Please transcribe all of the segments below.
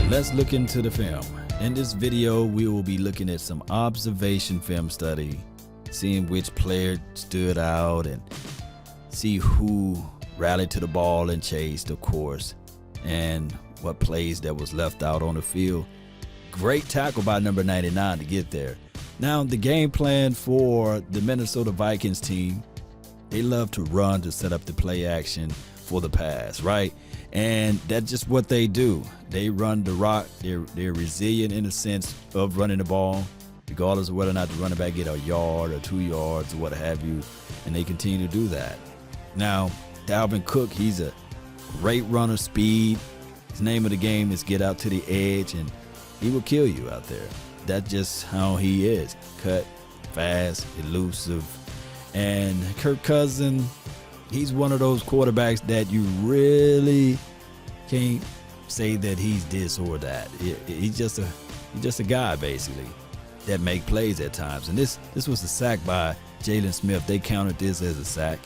Let's look into the film. In this video, we will be looking at some observation film study, seeing which player stood out and see who rallied to the ball and chased, of course, and what plays that was left out on the field. Great tackle by number 99 to get there. Now, the game plan for the Minnesota Vikings team, they love to run to set up the play action for the pass, right? And that's just what they do. They run the rock. They're resilient in the sense of running the ball, regardless of whether or not the running back get a yard or 2 yards or what have you, and they continue to do that. Now, Dalvin Cook, he's a great runner, speed. His name of the game is get out to the edge, and he will kill you out there. That's just how he is. Cut, fast, elusive. And Kirk Cousins, he's one of those quarterbacks that you really can't say that he's this or that. He's just a guy, basically, that make plays at times. And this was a sack by Jalen Smith. They counted this as a sack.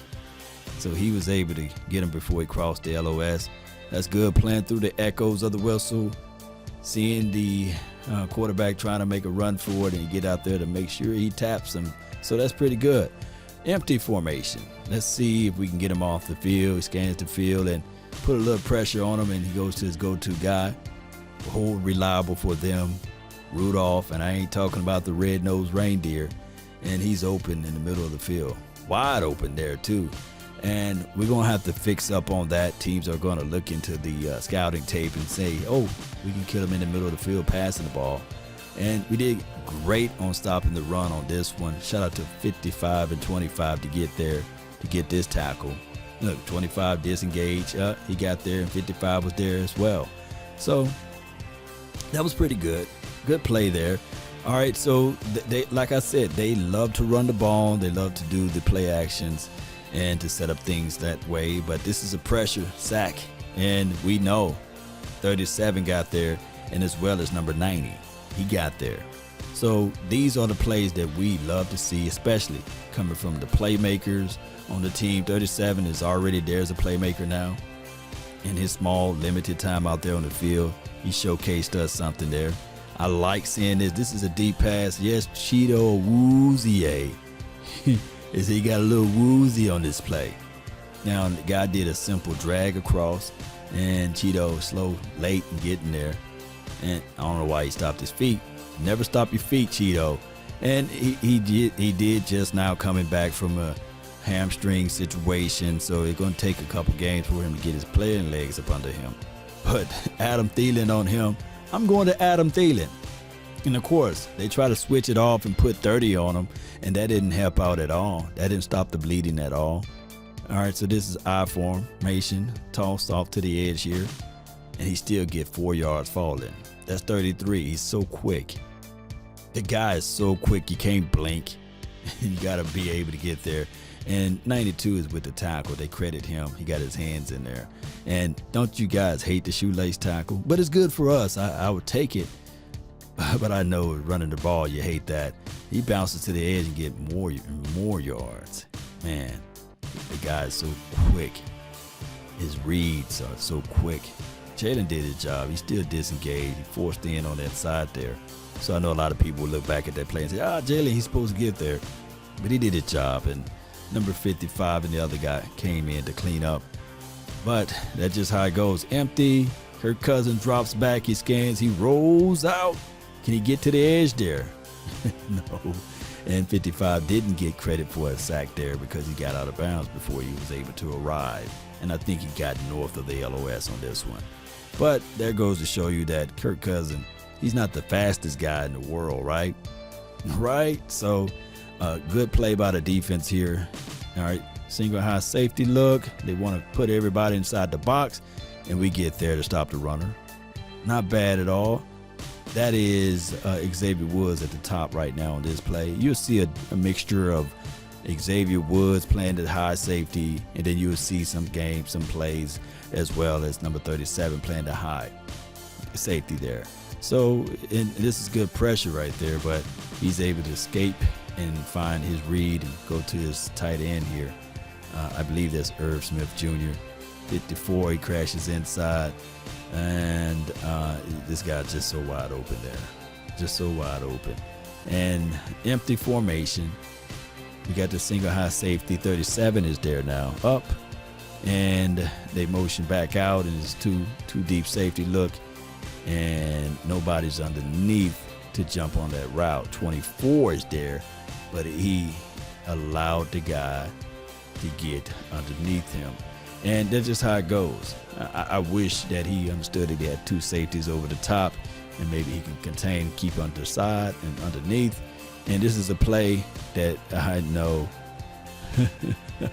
So he was able to get him before he crossed the LOS. That's good, playing through the echoes of the whistle, seeing the quarterback trying to make a run for it, and you get out there to make sure he taps him. So that's pretty good. Empty formation. Let's see if we can get him off the field. He scans the field and put a little pressure on him, and he goes to his go-to guy. Whole reliable for them, Rudolph, and I ain't talking about the red-nosed reindeer. And he's open in the middle of the field. Wide open there, too. And we're going to have to fix up on that. Teams are going to look into the scouting tape and say, oh, we can kill him in the middle of the field passing the ball. And we did great on stopping the run on this one. Shout out to 55 and 25 to get there, to get this tackle. Look, 25 disengaged. He got there, and 55 was there as well. So that was pretty good. Good play there. All right, so they, like I said, they love to run the ball. They love to do the play actions and to set up things that way. But this is a pressure sack, and we know 37 got there, and as well as number 90. He got there. So these are the plays that we love to see, especially coming from the playmakers on the team. 37 is already there as a playmaker now. In his small, limited time out there on the field, he showcased us something there. I like seeing this. This is a deep pass. Yes, Cheeto Woozier. Is he got a little woozy on this play. Now, the guy did a simple drag across, and Cheeto slow, late in getting there. And I don't know why he stopped his feet. Never stop your feet, Cheeto. And he did just now coming back from a hamstring situation, so it's going to take a couple games for him to get his playing legs up under him. But Adam Thielen on him, I'm going to Adam Thielen. And of course, they try to switch it off and put 30 on him, and that didn't help out at all. That didn't stop the bleeding at all. All right, so this is I formation, tossed off to the edge here, and he still get 4 yards falling. That's 33. He's so quick. The guy is so quick, you can't blink. You got to be able to get there. And 92 is with the tackle. They credit him. He got his hands in there. And don't you guys hate the shoelace tackle? But it's good for us. I would take it. But I know running the ball, you hate that. He bounces to the edge and get more yards. Man, the guy is so quick. His reads are so quick. Jalen did his job. He still disengaged. He forced in on that side there. So I know a lot of people will look back at that play and say, Jalen, he's supposed to get there. But he did his job. And number 55 and the other guy came in to clean up. But that's just how it goes. Empty. Kirk Cousins drops back. He scans. He rolls out. Can he get to the edge there? No. And 55 didn't get credit for a sack there because he got out of bounds before he was able to arrive. And I think he got north of the LOS on this one. But there goes to show you that Kirk Cousins, he's not the fastest guy in the world, right? Right? So, good play by the defense here. All right, single high safety look. They want to put everybody inside the box, and we get there to stop the runner. Not bad at all. That is Xavier Woods at the top right now on this play. You'll see a mixture of Xavier Woods playing the high safety, and then you'll see some games, some plays, as well as number 37 playing the high safety there. So, and this is good pressure right there, but he's able to escape and find his read and go to his tight end here. I believe that's Irv Smith Jr. 54, he crashes inside. And this guy's just so wide open there. Just so wide open. And empty formation. We got the single high safety. 37 is there now. Up. And they motion back out, and it's two deep safety look. And nobody's underneath to jump on that route. 24 is there, but he allowed the guy to get underneath him. And that's just how it goes. I wish that he understood that he had two safeties over the top, and maybe he can contain, keep under side and underneath. And this is a play that I know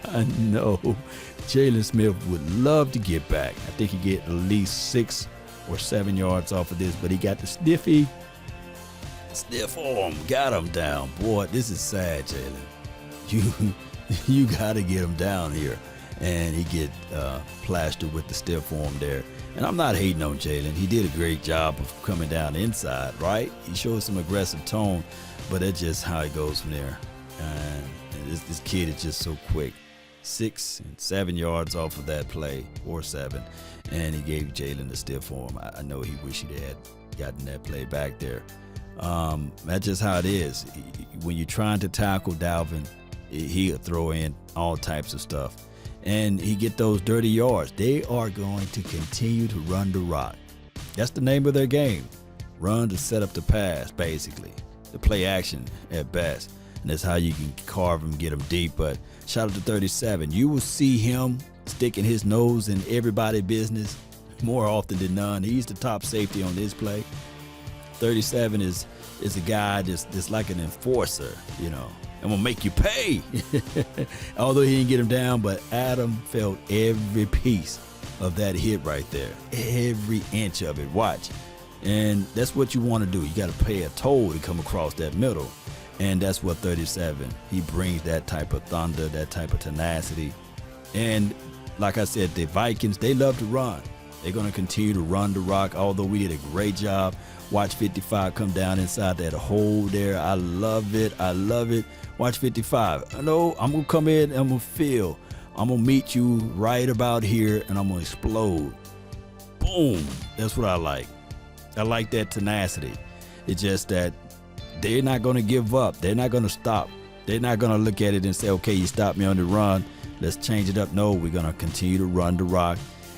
I know Jalen Smith would love to get back. I think he get at least 6 or 7 yards off of this, but he got the stiff arm, got him down. Boy, this is sad, Jalen. You got to get him down here. And he get plastered with the stiff arm there. And I'm not hating on Jalen. He did a great job of coming down inside, right? He showed some aggressive tone, but that's just how it goes from there. And this kid is just so quick. 6 and 7 yards off of that play, or 7, and he gave Jalen the stiff arm. I know he wished he had gotten that play back there. That's just how it is. When you're trying to tackle Dalvin, he'll throw in all types of stuff, and he get those dirty yards. They are going to continue to run the rock. That's the name of their game. Run to set up the pass, basically. The play action at best. And that's how you can carve him, get him deep. But shout out to 37. You will see him sticking his nose in everybody's business more often than none. He's the top safety on this play. 37 is a guy that's like an enforcer, you know. I'm going to make you pay. Although he didn't get him down, but Adam felt every piece of that hit right there. Every inch of it. Watch. And that's what you want to do. You got to pay a toll to come across that middle. And that's what 37, he brings that type of thunder, that type of tenacity. And like I said, the Vikings, they love to run. They're going to continue to run the rock, although we did a great job. Watch 55 come down inside that hole there. I love it. I love it. Watch 55. I know I'm going to come in, I'm going to feel. I'm going to meet you right about here, and I'm going to explode. Boom. That's what I like. I like that tenacity. It's just that they're not going to give up. They're not going to stop. They're not going to look at it and say, okay, you stopped me on the run. Let's change it up. No, we're going to continue to run the rock,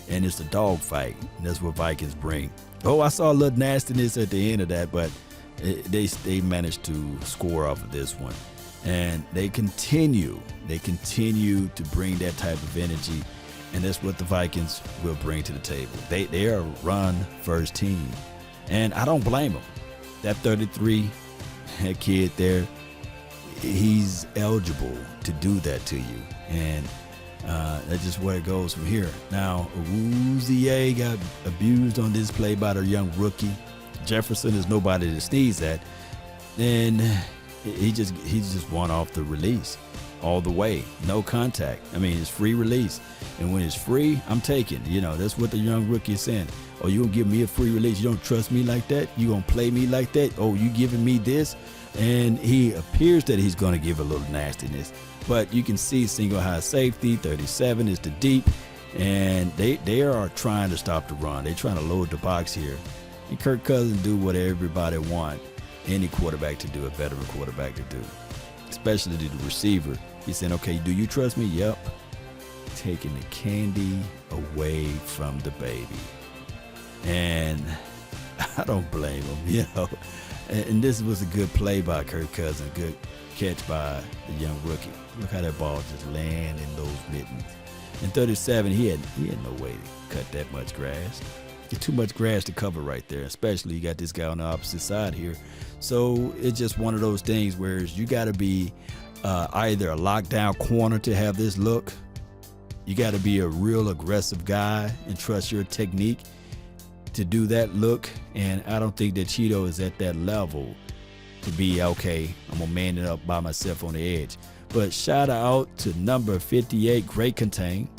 and it's a dogfight. That's what Vikings bring. Oh, I saw a little nastiness at the end of that, but they managed to score off of this one. And they continue to bring that type of energy, and that's what the Vikings will bring to the table. They are a run-first team, and I don't blame them. That 33 that kid there, he's eligible to do that to you, and that's just where it goes from here. Now, Awuzie got abused on this play by the young rookie. Jefferson is nobody to sneeze at, and he just won off the release all the way, no contact. I mean, it's free release, and when it's free, I'm taking. You know, that's what the young rookie is saying. Oh, you gonna give me a free release? You don't trust me like that? You gonna play me like that? Oh, you giving me this? And he appears that he's gonna give a little nastiness, but you can see single high safety. 37 is the deep, and they are trying to stop the run. They're trying to load the box here, and Kirk Cousins do what everybody want any quarterback to do, a veteran quarterback to do, especially the receiver. He's saying, okay, do you trust me? Yep. Taking the candy away from the baby. And I don't blame him, you know. And this was a good play by Kirk Cousins, good catch by the young rookie. Look how that ball just land in those mittens. In 37, he had no way to cut that much grass. There's too much grass to cover right there, especially you got this guy on the opposite side here. So it's just one of those things where you got to be either a lockdown corner to have this look. You got to be a real aggressive guy and trust your technique to do that look. And I don't think that Cheeto is at that level to be, okay, I'm going to man it up by myself on the edge. But shout out to number 58, great contain.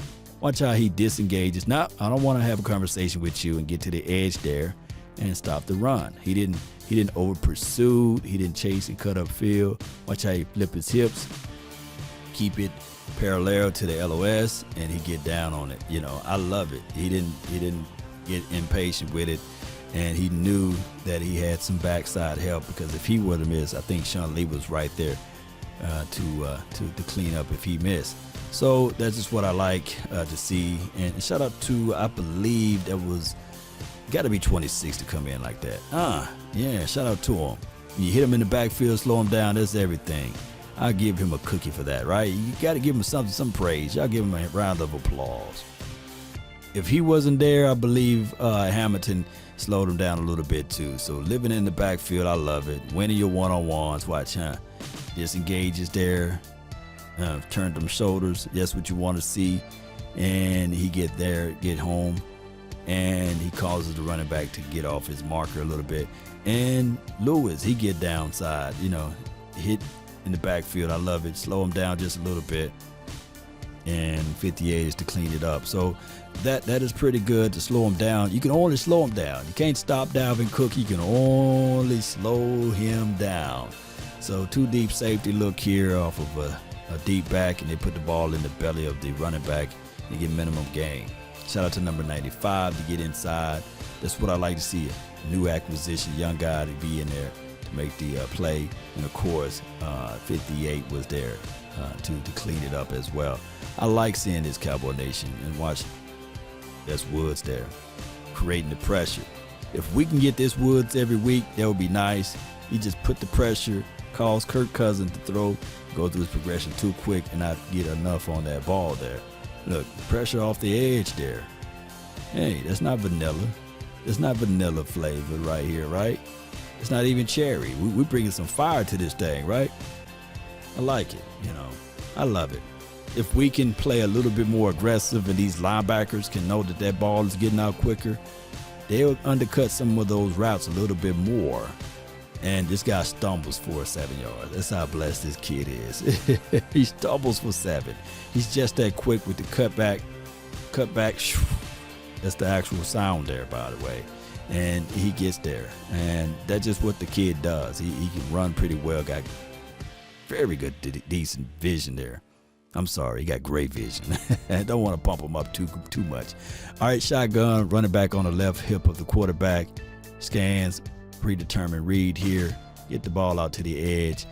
Watch how he disengages. Now, I don't want to have a conversation with you and get to the edge there and stop the run. He didn't over pursue. He didn't chase and cut up field. Watch how he flip his hips, keep it parallel to the LOS, and he get down on it. You know, I love it. He didn't get impatient with it, and he knew that he had some backside help, because if he would have missed, I think Sean Lee was right there to clean up if he missed. So that's just what I like to see. And shout out to, I believe that was got to be 26 to come in like that. Yeah, shout out to him. You hit him in the backfield, slow him down, that's everything. I'll give him a cookie for that, right? You got to give him some praise. Y'all give him a round of applause. If he wasn't there, I believe Hamilton slowed him down a little bit too. So living in the backfield, I love it. Winning your one-on-ones, watch, disengages there, turn them shoulders. That's what you want to see. And he get home, and he causes the running back to get off his marker a little bit. And Lewis, he get downside, hit in the backfield. I love it. Slow him down just a little bit. And 58 is to clean it up. So that is pretty good to slow him down. You can only slow him down. You can't stop Dalvin Cook. You can only slow him down. So 2 deep safety look here off of a deep back, and they put the ball in the belly of the running back and get minimum gain. Shout out to number 95 to get inside. That's what I like to see. A new acquisition, young guy to be in there to make the play. And of course, 58 was there to clean it up as well. I like seeing this, Cowboy Nation, and watch. That's Woods there, creating the pressure. If we can get this Woods every week, that would be nice. He just put the pressure, calls Kirk Cousins to throw, go through his progression too quick, and not get enough on that ball there. Look, pressure off the edge there. Hey, that's not vanilla. It's not vanilla flavor right here, right? It's not even cherry. We're bringing some fire to this thing, right? I like it, I love it. If we can play a little bit more aggressive and these linebackers can know that that ball is getting out quicker, they'll undercut some of those routes a little bit more. And this guy stumbles for 7 yards. That's how blessed this kid is. He stumbles for 7. He's just that quick with the cutback. That's the actual sound there, by the way. And he gets there. And that's just what the kid does. He can run pretty well. Got very good, decent vision there. I'm sorry, he got great vision. I don't want to pump him up too much. All right, shotgun, running back on the left hip of the quarterback. Scans, predetermined read here. Get the ball out to the edge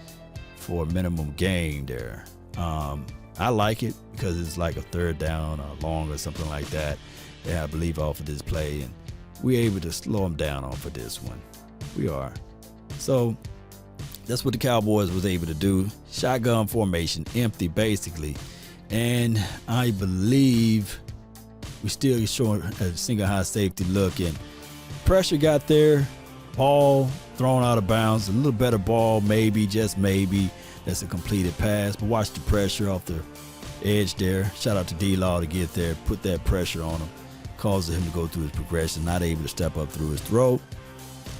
for a minimum gain there. I like it because it's like a 3rd down or long or something like that. Yeah, I believe off of this play, and we're able to slow him down off of this one. We are. So that's what the Cowboys was able to do. Shotgun formation, empty basically. And I believe we still showing a single high safety look, and pressure got there. Ball thrown out of bounds. A little better ball, maybe, just maybe. That's a completed pass. But watch the pressure off the edge there. Shout out to D-Law to get there, put that pressure on him. Causes him to go through his progression, not able to step up through his throw.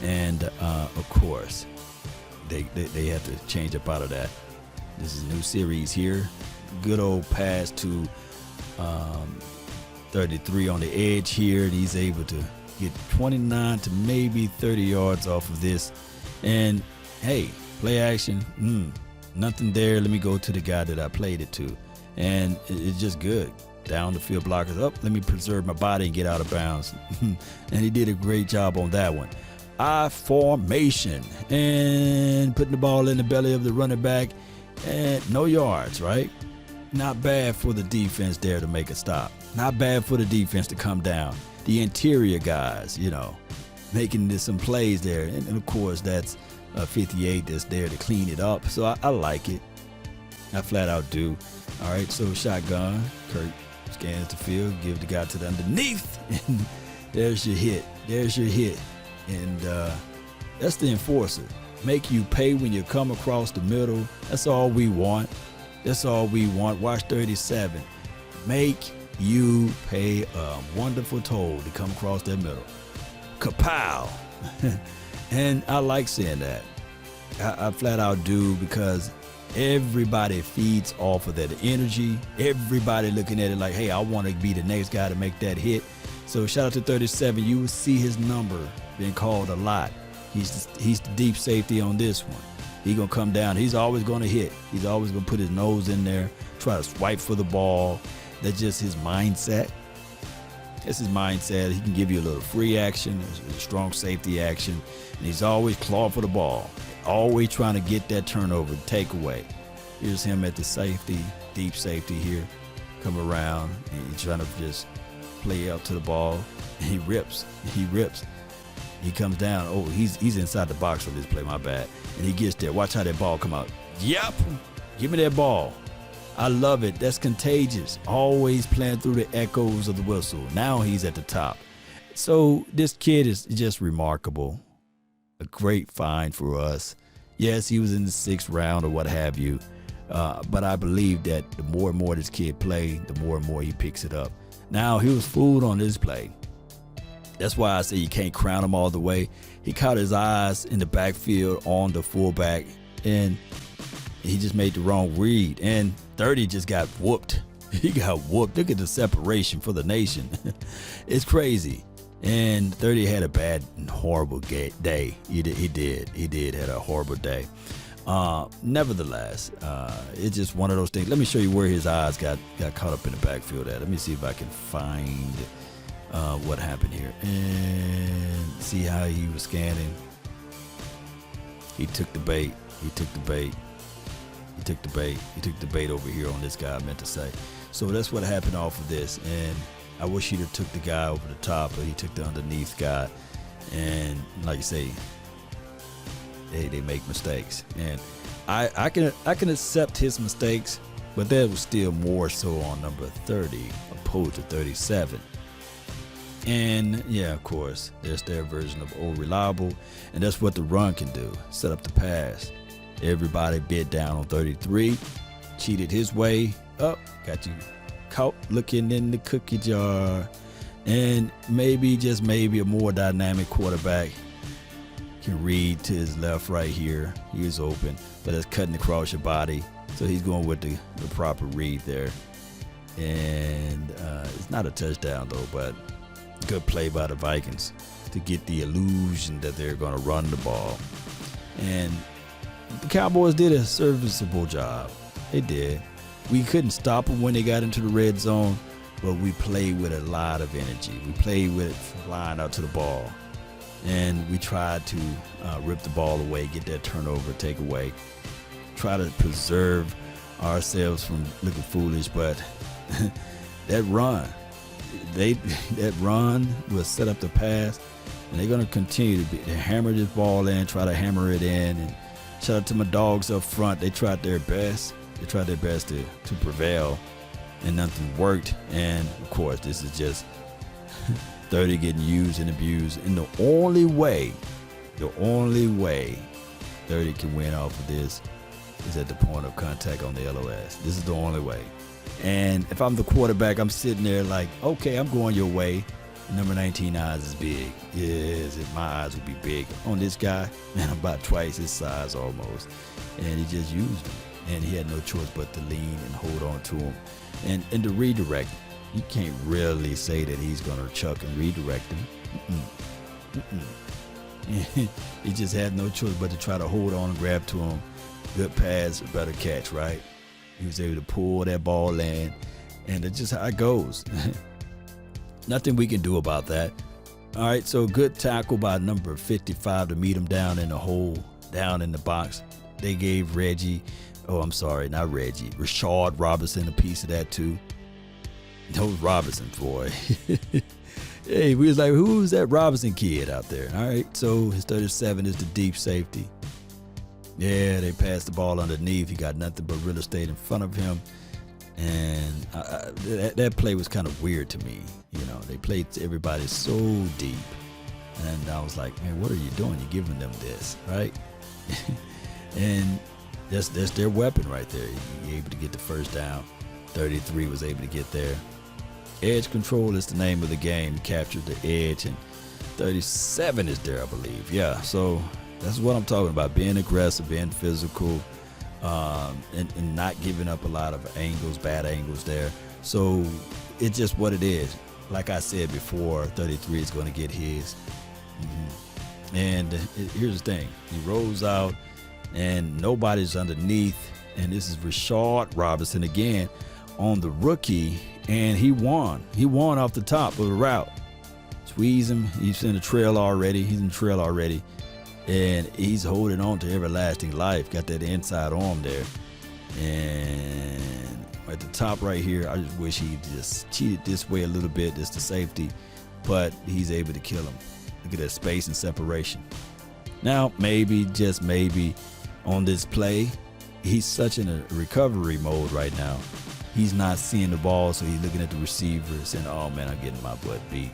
And of course, they have to change up out of that. This is a new series here. Good old pass to 33 on the edge here, and he's able to get 29 to maybe 30 yards off of this. And hey, play action, nothing there. Let me go to the guy that I played it to, and it's just good. Down the field blockers up. Let me preserve my body and get out of bounds. And he did a great job on that one. I formation and putting the ball in the belly of the running back, and no yards, right? Not bad for the defense there to make a stop. Not bad for the defense to come down. The interior guys, making some plays there. And of course, that's 58 that's there to clean it up. So I like it. I flat out do. All right, so shotgun. Kirk scans the field, give the guy to the underneath, and there's your hit. And that's the enforcer. Make you pay when you come across the middle. That's all we want. Watch 37. Make you pay a wonderful toll to come across that middle. Kapow! And I like saying that. I flat out do, because everybody feeds off of that energy. Everybody looking at it like, hey, I want to be the next guy to make that hit. So shout out to 37. You will see his number being called a lot. He's the deep safety on this one. He's going to come down. He's always going to hit. He's always going to put his nose in there, try to swipe for the ball. That's just his mindset. That's his mindset. He can give you a little free action, a strong safety action, and he's always clawing for the ball, always trying to get that turnover, takeaway. Here's him at the safety, deep safety here, come around, and he's trying to just play out to the ball, and he rips. He comes down. Oh, he's inside the box for this play, my bad. And he gets there. Watch how that ball come out. Yep, give me that ball. I love it. That's contagious. Always playing through the echoes of the whistle. Now he's at the top. So this kid is just remarkable. A great find for us. Yes, he was in the 6th round or what have you. But I believe that the more and more this kid plays, the more and more he picks it up. Now, he was fooled on this play. That's why I say you can't crown him all the way. He caught his eyes in the backfield on the fullback, and he just made the wrong read. And 30 just got whooped. He got whooped. Look at the separation for the nation. It's crazy. And 30 had a bad and horrible day. He did had a horrible day. Nevertheless, it's just one of those things. Let me show you where his eyes got caught up in the backfield at. Let me see if I can find what happened here. And see how he was scanning. He took the bait. He took the bait over here on this guy, I meant to say. So that's what happened off of this. And I wish he'd have took the guy over the top, but he took the underneath guy. And like you say, they make mistakes. And I can accept his mistakes, but that was still more so on number 30 opposed to 37. And yeah, of course, there's their version of old reliable, and that's what the run can do. Set up the pass. Everybody bid down on 33, cheated his way up, got you caught looking in the cookie jar. And maybe, just maybe, a more dynamic quarterback can read to his left right here. He is open, but it's cutting across your body. So he's going with the proper read there. And it's not a touchdown though, but good play by the Vikings to get the illusion that they're going to run the ball. And the Cowboys did a serviceable job. They did. We couldn't stop them when they got into the red zone, but we played with a lot of energy. We played with it flying out to the ball. And we tried to rip the ball away, get that turnover, take away, try to preserve ourselves from looking foolish. But that run will set up the pass, and they're going to continue to hammer this ball in, try to hammer it in. And shout out to my dogs up front. They tried their best. They tried their best to prevail, and nothing worked. And of course, this is just 30 getting used and abused. And the only way 30 can win off of this is at the point of contact on the LOS. This is the only way. And if I'm the quarterback, I'm sitting there like, okay, I'm going your way. Number 19 eyes is big. Yes, my eyes would be big on this guy. Man, I'm about twice his size almost. And he just used him. And he had no choice but to lean and hold on to him. And to redirect, you can't really say that he's going to chuck and redirect him. He just had no choice but to try to hold on and grab to him. Good pass, better catch, right? He was able to pull that ball in, and it's just how it goes. Nothing we can do about that. All right, so good tackle by number 55 to meet him down in the hole, down in the box. They gave Rashard Robinson a piece of that too. That was Robinson, boy. Hey, we was like, who's that Robinson kid out there? All right, so his 37 is the deep safety. Yeah, they passed the ball underneath. He got nothing but real estate in front of him. And that play was kind of weird to me. You know, they played everybody so deep. And I was like, man, what are you doing? You're giving them this, right? And that's their weapon right there. You're able to get the first down. 33 was able to get there. Edge control is the name of the game. Captured the edge, and 37 is there, I believe. Yeah, so that's what I'm talking about. Being aggressive, being physical, and not giving up a lot of angles, bad angles there. So it's just what it is. Like I said before, 33 is going to get his. And here's the thing. He rolls out, and nobody's underneath. And this is Rashard Robinson again on the rookie. and he won. He won off the top of the route. Squeeze him. He's in the trail already. And he's holding on to everlasting life. Got that inside arm there. And at the top right here, I just wish he just cheated this way a little bit. Just the safety. But he's able to kill him. Look at that space and separation. Now, maybe, just maybe, on this play, he's such in a recovery mode right now. He's not seeing the ball, so he's looking at the receiver saying, oh man, I'm getting my butt beat.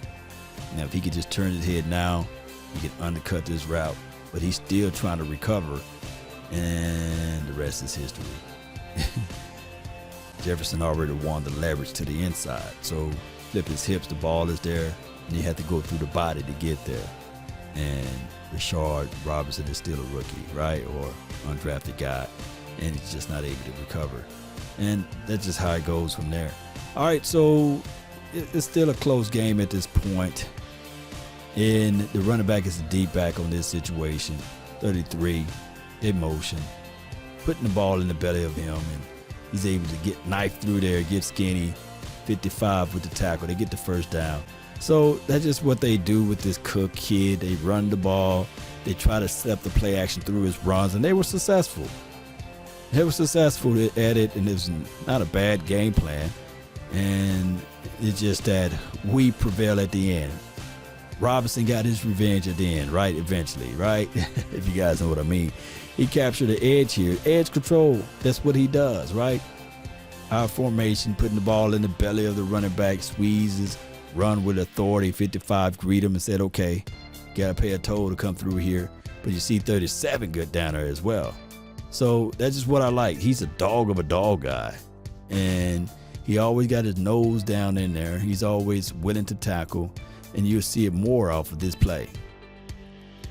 Now, if he could just turn his head now, he could undercut this route. But he's still trying to recover, and the rest is history. Jefferson already won the leverage to the inside. So flip his hips, the ball is there, and you have to go through the body to get there. And Rashard Robinson is still a rookie, right? Or undrafted guy, and he's just not able to recover. And that's just how it goes from there. All right, so it's still a close game at this point. And the running back is a deep back on this situation. 33, in motion, putting the ball in the belly of him, and he's able to get knifed through there, get skinny. 55 with the tackle. They get the first down. So that's just what they do with this Cook kid. They run the ball. They try to set up the play action through his runs, and they were successful. They were successful at it, and it was not a bad game plan. And it's just that we prevail at the end. Robinson got his revenge at the end, right? Eventually, right? If you guys know what I mean. He captured the edge here. Edge control. That's what he does, right? Our formation, putting the ball in the belly of the running back, squeezes, run with authority. 55 greet him and said, okay, got to pay a toll to come through here. But you see 37 good down there as well. So that's just what I like. He's a dog of a dog guy. And he always got his nose down in there. He's always willing to tackle. And you'll see it more off of this play.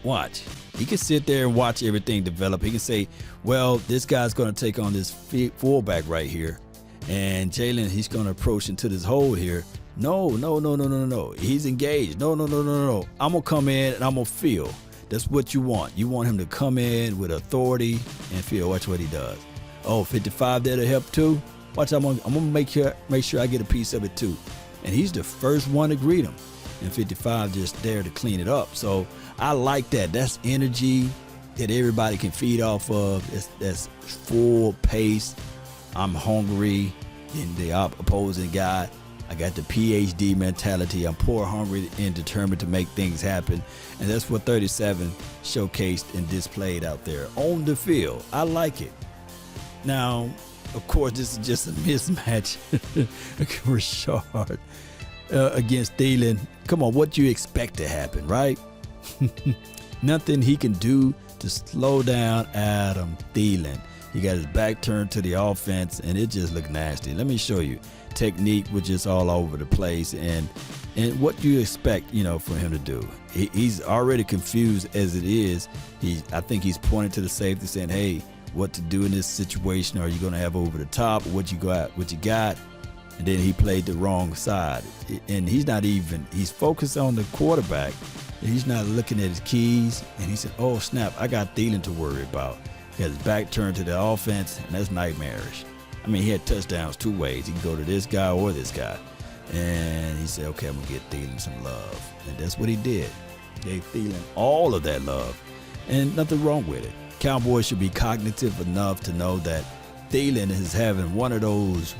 Watch. He can sit there and watch everything develop. He can say, well, this guy's going to take on this fullback right here. And Jalen, he's going to approach into this hole here. No. He's engaged. No. I'm going to come in and I'm going to feel. That's what you want. You want him to come in with authority and feel. Watch what he does. Oh, 55 there to help too. Watch, I'm going to make sure I get a piece of it too. And he's the first one to greet him. And 55 just there to clean it up. So I like that. That's energy that everybody can feed off of. That's full pace. I'm hungry. And the opposing guy, I got the PhD mentality. I'm poor, hungry, and determined to make things happen. And that's what 37 showcased and displayed out there on the field. I like it. Now, of course, this is just a mismatch. Rashard against Thielen. Come on, what do you expect to happen, right? Nothing he can do to slow down Adam Thielen. He got his back turned to the offense, and it just looked nasty. Let me show you. Technique was just all over the place, and what do you expect, for him to do? He's already confused as it is. I think he's pointing to the safety, saying, "Hey, what to do in this situation? Are you going to have over the top? What you got?" And then he played the wrong side, and he's focused on the quarterback, and he's not looking at his keys. And he said, "Oh snap! I got Thielen to worry about." He had his back turned to the offense, and that's nightmarish. I mean, he had touchdowns two ways. He can go to this guy or this guy. And he said, okay, I'm going to get Thielen some love. And that's what he did. Gave Thielen all of that love. And nothing wrong with it. Cowboys should be cognitive enough to know that Thielen is having one of those,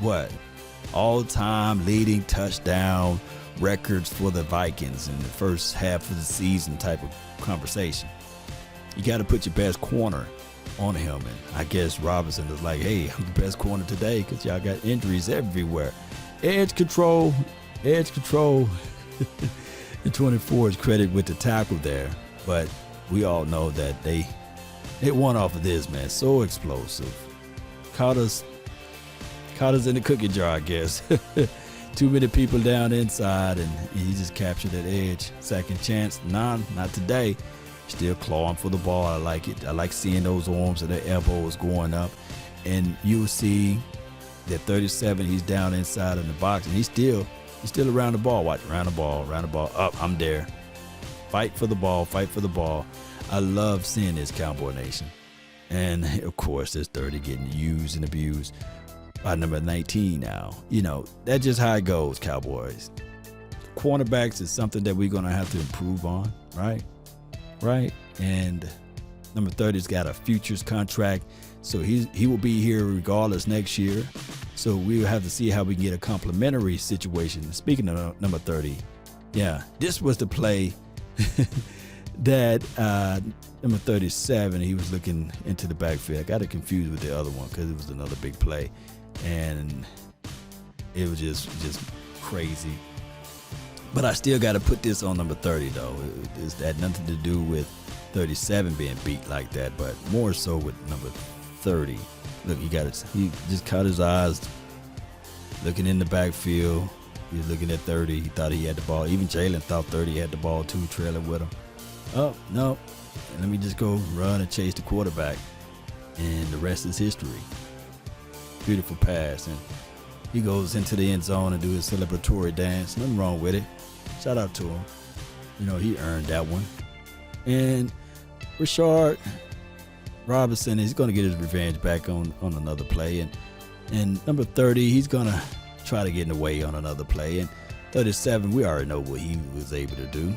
all-time leading touchdown records for the Vikings in the first half of the season type of conversation. You got to put your best corner on him, and I guess Robinson is like, hey, I'm the best corner today because y'all got injuries everywhere. Edge control. And 24 is credit with the tackle there, but we all know that they won off of this, man. So explosive. Caught us in the cookie jar, I guess. Too many people down inside, and he just captured that edge. Second chance, not today. Still clawing for the ball. I like it. I like seeing those arms and the elbows going up. And you'll see that 37, he's down inside in the box, and he's still around the ball. Watch, around the ball, up, I'm there. Fight for the ball. I love seeing this, Cowboy Nation. And, of course, there's 30 getting used and abused. by number 19 now. You know, that's just how it goes, Cowboys. Cornerbacks is something that we're going to have to improve on, right? And number 30's got a futures contract, so he will be here regardless next year. So we'll have to see how we can get a complimentary situation. Speaking of number 30, yeah, this was the play that number 37, he was looking into the backfield. I got it confused with the other one because it was another big play, and it was just crazy. But I still got to put this on number 30, though. It had nothing to do with 37 being beat like that, but more so with number 30. Look, he just caught his eyes looking in the backfield. He was looking at 30. He thought he had the ball. Even Jalen thought 30 had the ball too, trailing with him. Oh, no. Let me just go run and chase the quarterback. And the rest is history. Beautiful pass. And he goes into the end zone and do his celebratory dance. Nothing wrong with it. Shout out to him. You know, he earned that one. And Rashard Robinson, he's going to get his revenge back on another play. And number 30, he's going to try to get in the way on another play. And 37, we already know what he was able to do.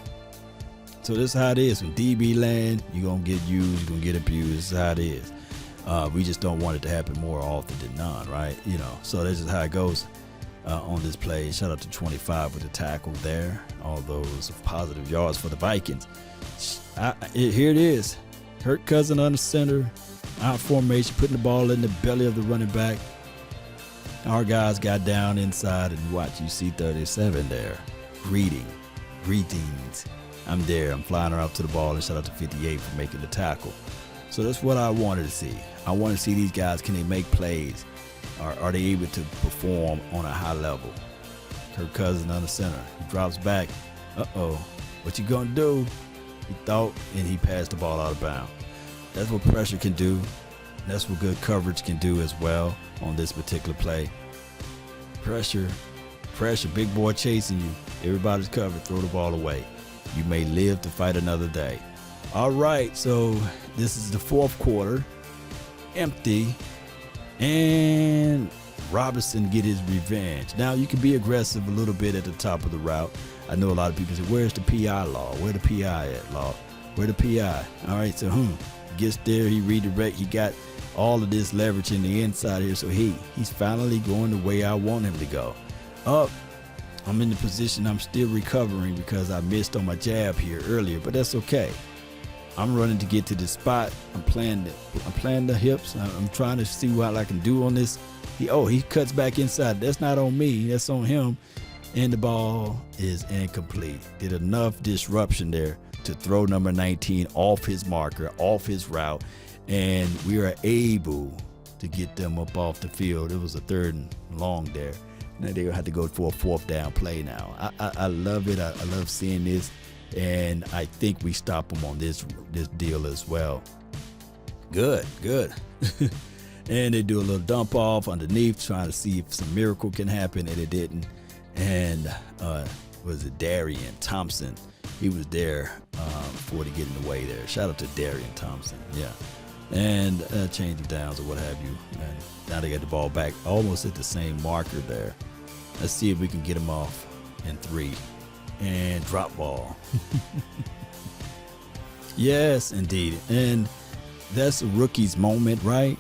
So this is how it is. When DB land, you're going to get used, you're going to get abused. This is how it is. We just don't want it to happen more often than not, right? You know, so this is how it goes on this play. Shout out to 25 with the tackle there. All those positive yards for the Vikings. Here it is. Kirk Cousins under center, out formation, putting the ball in the belly of the running back. Our guys got down inside, and watch, you see 37 there. Greetings. I'm there. I'm flying her up to the ball, and shout out to 58 for making the tackle. So that's what I wanted to see. I want to see these guys, can they make plays? Are they able to perform on a high level? Kirk Cousins under center. He drops back. Uh-oh. What you gonna do? He thought, and he passed the ball out of bounds. That's what pressure can do. That's what good coverage can do as well on this particular play. Pressure, big boy chasing you. Everybody's covered, throw the ball away. You may live to fight another day. All right, so this is the fourth quarter. Empty. And Robinson get his revenge. Now, you can be aggressive a little bit at the top of the route. I know a lot of people say, where's the PI law? Where the PI at, law? Where the PI? All right, so gets there, he redirect, he got all of this leverage in the inside here, so he's finally going the way I want him to go. Up, I'm in the position, I'm still recovering because I missed on my jab here earlier, but that's okay. I'm running to get to the spot. I'm playing the hips. I'm trying to see what I can do on this. He cuts back inside. That's not on me. That's on him. And the ball is incomplete. Did enough disruption there to throw number 19 off his marker, off his route, and we are able to get them up off the field. It was a 3rd and long there. Now they're going to have to go for a 4th down play now. I love it. I love seeing this, and I think we stop them on this deal as well. Good. And they do a little dump off underneath, trying to see if some miracle can happen, and it didn't. And was it Darian Thompson? He was there for to get in the way there. Shout out to Darian Thompson, yeah. And change of downs or what have you. And now they got the ball back almost at the same marker there. Let's see if we can get him off in 3. And drop ball. Yes, indeed. And that's a rookie's moment, right?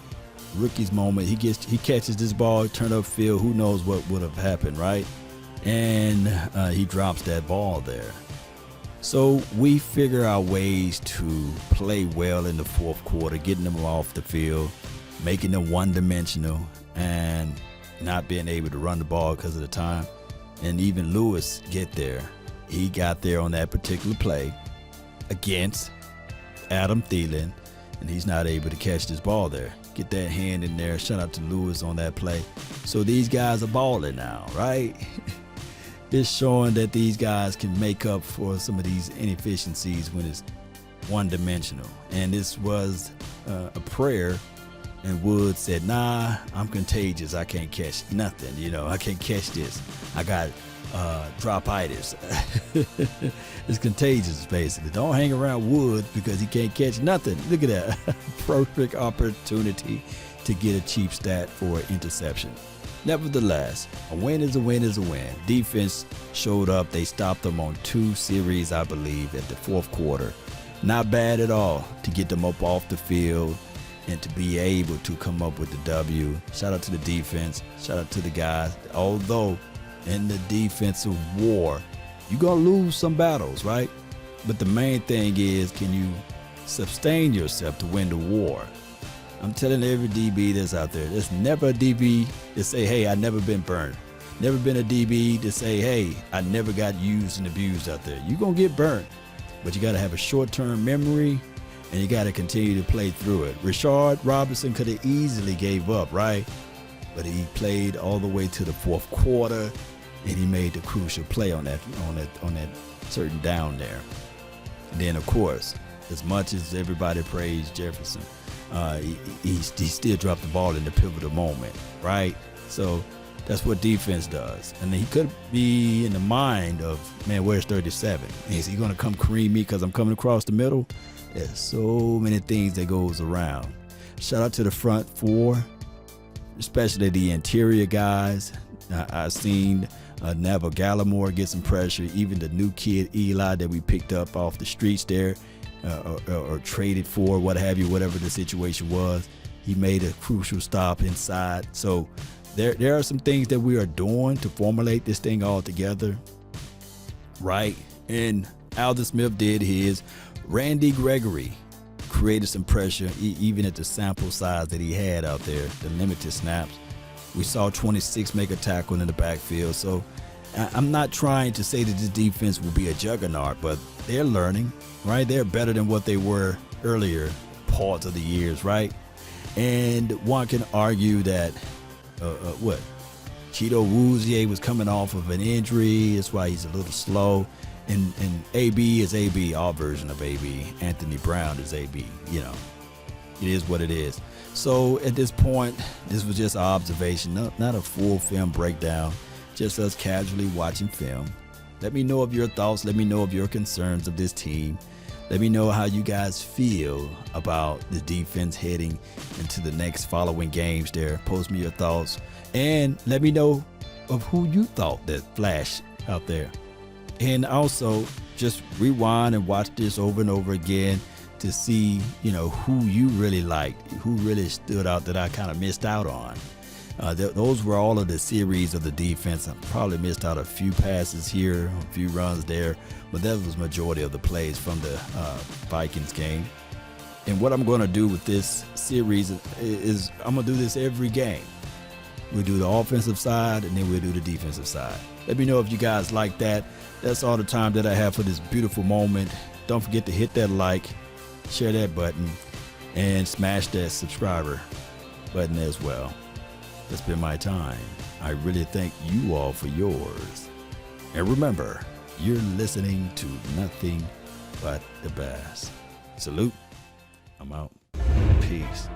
Rookie's moment. He catches this ball, turn upfield. Who knows what would have happened, right? And he drops that ball there. So we figure out ways to play well in the 4th quarter, getting them off the field, making them one-dimensional, and not being able to run the ball because of the time. And even Lewis get there. He got there on that particular play against Adam Thielen, and he's not able to catch this ball there. Get that hand in there. Shout out to Lewis on that play. So these guys are balling now, right? It's showing that these guys can make up for some of these inefficiencies when it's one-dimensional. And this was a prayer, and Woods said, nah, I'm contagious. I can't catch nothing. I can't catch this. I got dropitis. It's contagious, basically. Don't hang around Woods because he can't catch nothing. Look at that. Perfect opportunity to get a cheap stat for an interception. Nevertheless, a win is a win is a win. Defense showed up. They stopped them on 2 series, I believe, at the 4th quarter. Not bad at all to get them up off the field and to be able to come up with the W. Shout out to the defense. Shout out to the guys. Although in the defensive war, you're going to lose some battles, right? But the main thing is, can you sustain yourself to win the war? I'm telling every DB that's out there, there's never a DB to say, hey, I never been burned. Never been a DB to say, hey, I never got used and abused out there. You're going to get burnt, but you got to have a short-term memory, and you got to continue to play through it. Rashard Robinson could have easily gave up, right? But he played all the way to the 4th quarter, and he made the crucial play on that certain down there. And then, of course, as much as everybody praised Jefferson, he still dropped the ball in the pivotal moment, right? So that's what defense does. And he could be in the mind of, man, where's 37? Is he going to come cream me because I'm coming across the middle? There's so many things that goes around. Shout out to the front 4, especially the interior guys. I've seen Neville Gallimore get some pressure. Even the new kid, Eli, that we picked up off the streets there, or traded for, what have you, whatever the situation was, he made a crucial stop inside. So there are some things that we are doing to formulate this thing all together, right? And Aldon Smith did his. Randy Gregory created some pressure, even at the sample size that he had out there, the limited snaps. We saw 26 make a tackle in the backfield. So I'm not trying to say that this defense will be a juggernaut, but they're learning, right? They're better than what they were earlier parts of the years, right? And one can argue that, Cheeto Woozier was coming off of an injury. That's why he's a little slow. And AB is AB, our version of AB. Anthony Brown is AB, you know. It is what it is. So at this point, this was just an observation, not a full film breakdown, just us casually watching film. Let me know of your thoughts. Let me know of your concerns of this team. Let me know how you guys feel about the defense heading into the next following games there. Post me your thoughts. And let me know of who you thought that flashed out there. And also, just rewind and watch this over and over again to see, who you really liked, who really stood out that I kind of missed out on. Those were all of the series of the defense. I probably missed out a few passes here, a few runs there, but that was majority of the plays from the Vikings game. And what I'm going to do with this series is I'm going to do this every game. We'll do the offensive side, and then we'll do the defensive side. Let me know if you guys like that. That's all the time that I have for this beautiful moment. Don't forget to hit that like, share that button, and smash that subscriber button as well. That's been my time. I really thank you all for yours. And remember, you're listening to nothing but the best. Salute. I'm out. Peace.